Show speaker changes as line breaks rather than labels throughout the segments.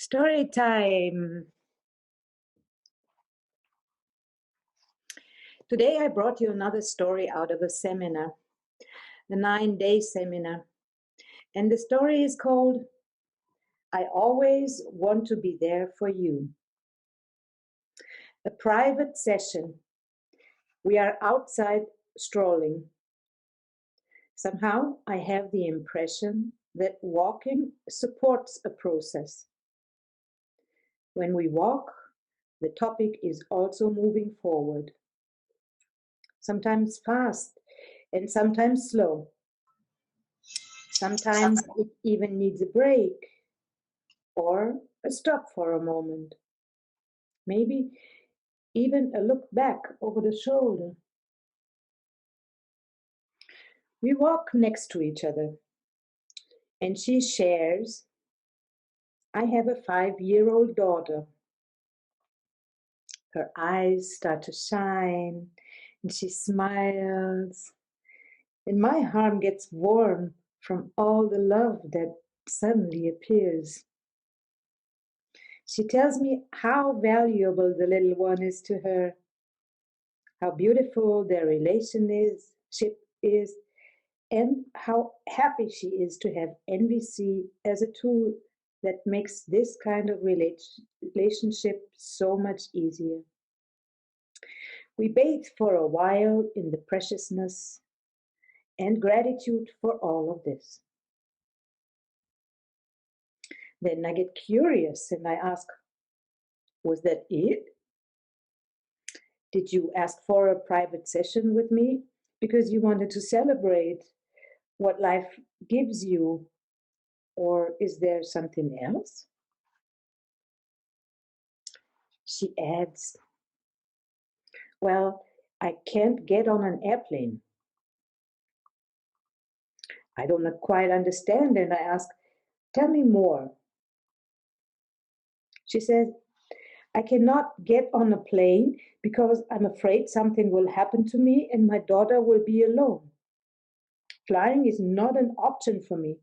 Story time. Today I brought you another story out of a seminar, the 9-day seminar. And the story is called, I Always Want to Be There for You. A private session. We are outside strolling. Somehow I have the impression that walking supports a process. When we walk, the topic is also moving forward. Sometimes fast and sometimes slow. Sometimes it even needs a break or a stop for a moment. Maybe even a look back over the shoulder. We walk next to each other and she shares, I have a 5-year-old daughter. Her eyes start to shine and she smiles. And my heart gets warm from all the love that suddenly appears. She tells me how valuable the little one is to her, how beautiful their relationship is, and how happy she is to have NVC as a tool that makes this kind of relationship so much easier. We bathe for a while in the preciousness and gratitude for all of this. Then I get curious and I ask, was that it? Did you ask for a private session with me because you wanted to celebrate what life gives you, or is there something else? She adds, well, I can't get on an airplane. I don't quite understand, and I ask, tell me more. She says, I cannot get on a plane because I'm afraid something will happen to me and my daughter will be alone. Flying is not an option for me.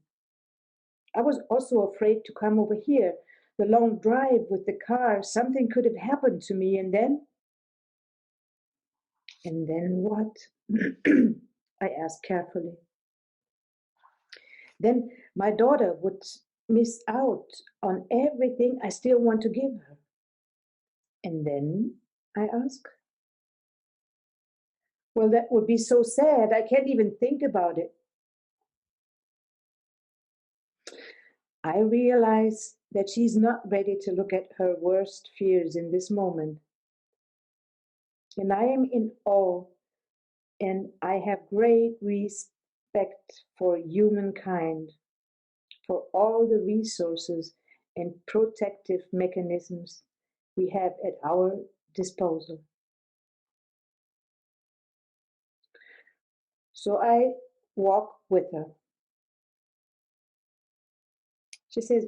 I was also afraid to come over here. The long drive with the car, something could have happened to me, and then what? I asked carefully. Then my daughter would miss out on everything I still want to give her. And then, I asked. Well, that would be so sad. I can't even think about it. I realize that she's not ready to look at her worst fears in this moment. And I am in awe, and I have great respect for humankind, for all the resources and protective mechanisms we have at our disposal. So I walk with her. She says,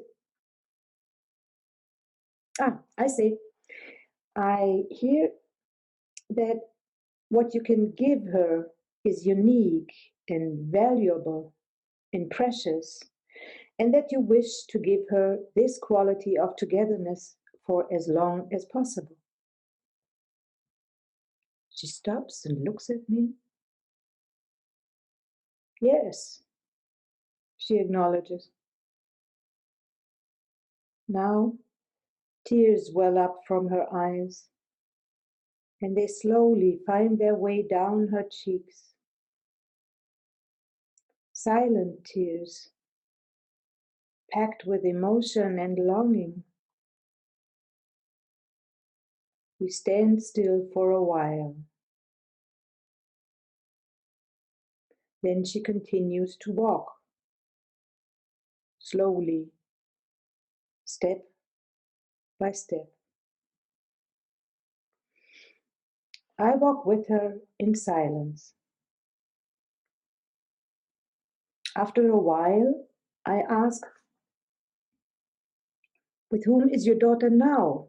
I say, I hear that what you can give her is unique and valuable and precious, and that you wish to give her this quality of togetherness for as long as possible. She stops and looks at me. Yes, she acknowledges. Now, tears well up from her eyes, and they slowly find their way down her cheeks. Silent tears, packed with emotion and longing. We stand still for a while. Then she continues to walk, slowly, step by step. I walk with her in silence. After a while, I ask, with whom is your daughter now?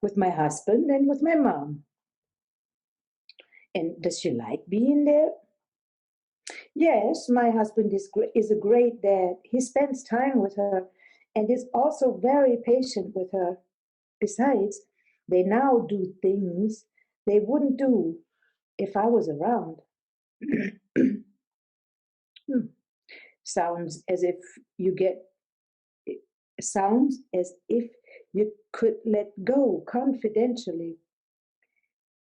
With my husband and with my mom. And does she like being there? Yes, my husband is a great dad. He spends time with her and is also very patient with her. Besides, they now do things they wouldn't do if I was around. Hmm. Sounds as if you get sounds as if you could let go confidentially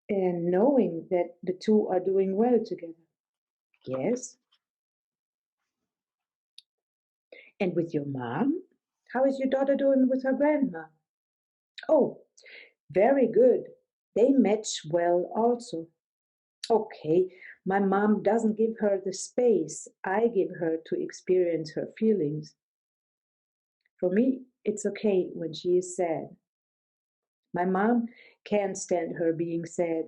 and knowing that the two are doing well together. Yes. And with your mom? How is your daughter doing with her grandma? Oh, very good. They match well also. Okay, my mom doesn't give her the space I give her to experience her feelings. For me, it's okay when she is sad. My mom can't stand her being sad.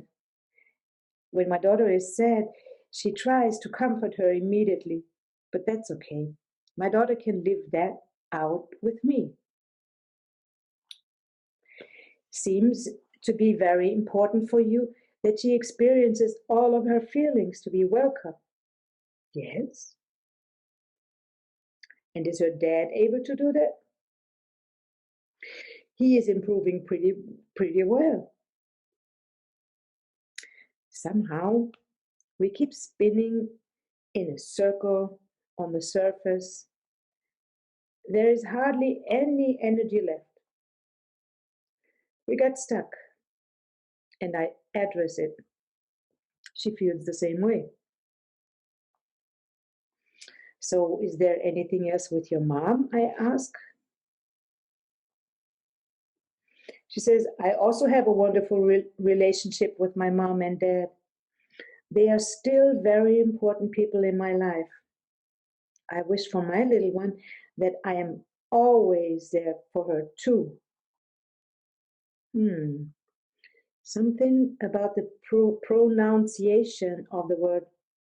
When my daughter is sad, she tries to comfort her immediately, but that's okay. My daughter can live that out with me. Seems to be very important for you that she experiences all of her feelings to be welcome. Yes. And is her dad able to do that? He is improving pretty well. Somehow we keep spinning in a circle on the surface. There is hardly any energy left. We got stuck, and I address it. She feels the same way. So, is there anything else with your mom? I ask. She says, I also have a wonderful relationship with my mom and dad. They are still very important people in my life. I wish for my little one that I am always there for her too. Something about the pronunciation of the word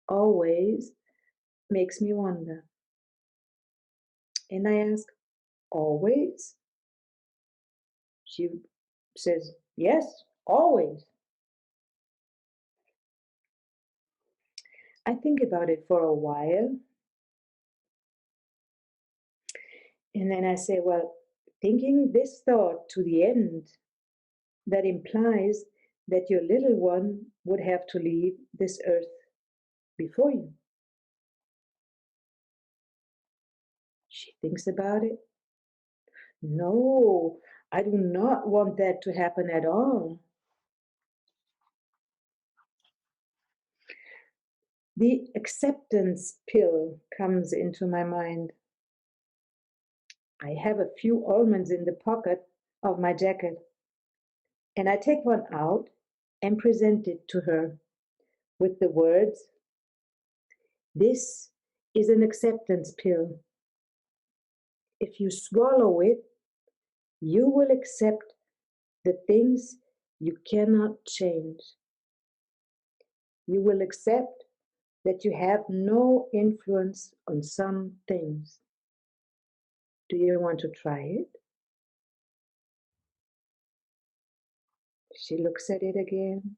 always makes me wonder. And I ask, always? She says, yes, always. I think about it for a while. And then I say, well, thinking this thought to the end, that implies that your little one would have to leave this earth before you. She thinks about it. No, I do not want that to happen at all. The acceptance pill comes into my mind. I have a few almonds in the pocket of my jacket, and I take one out and present it to her with the words, this is an acceptance pill. If you swallow it, you will accept the things you cannot change. You will accept that you have no influence on some things. Do you want to try it? She looks at it again.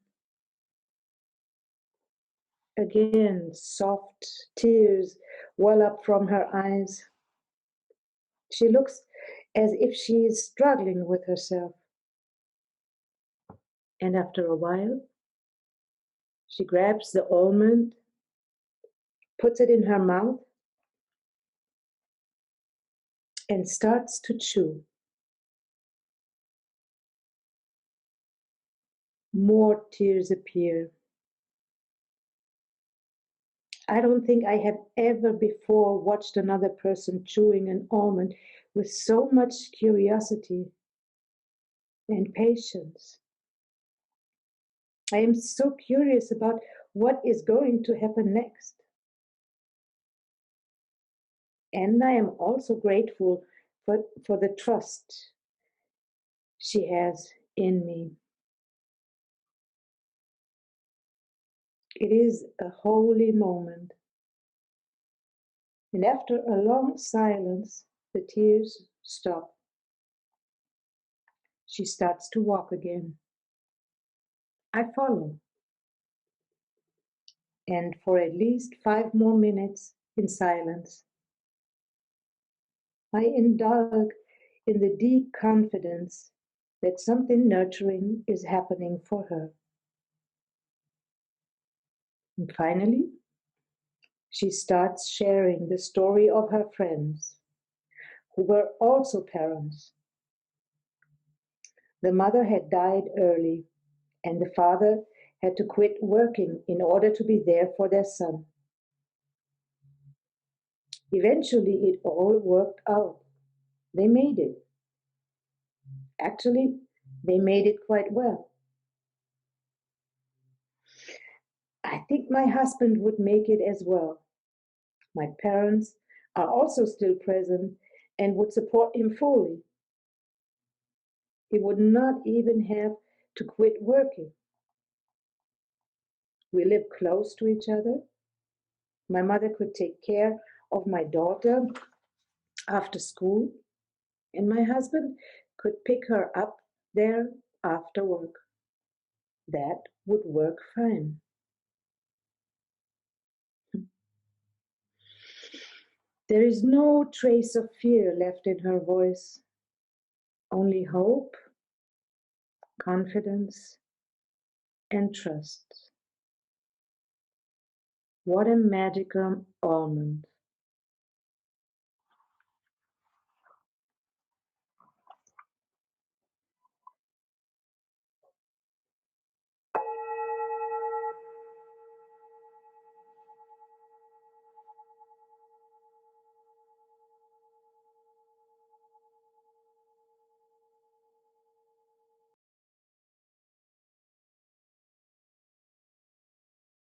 Again, soft tears well up from her eyes. She looks as if she is struggling with herself. And after a while, she grabs the almond, puts it in her mouth, and starts to chew. More tears appear. I don't think I have ever before watched another person chewing an almond with so much curiosity and patience. I am so curious about what is going to happen next. And I am also grateful for the trust she has in me. It is a holy moment. And after a long silence, the tears stop. She starts to walk again. I follow. And for at least 5 more minutes in silence, I indulge in the deep confidence that something nurturing is happening for her. And finally, she starts sharing the story of her friends, who were also parents. The mother had died early, and the father had to quit working in order to be there for their son. Eventually, it all worked out. They made it. Actually, they made it quite well. I think my husband would make it as well. My parents are also still present and would support him fully. He would not even have to quit working. We live close to each other. My mother could take care of my daughter after school, and my husband could pick her up there after work. That would work fine. There is no trace of fear left in her voice, only hope, confidence, and trust. What a magical almond.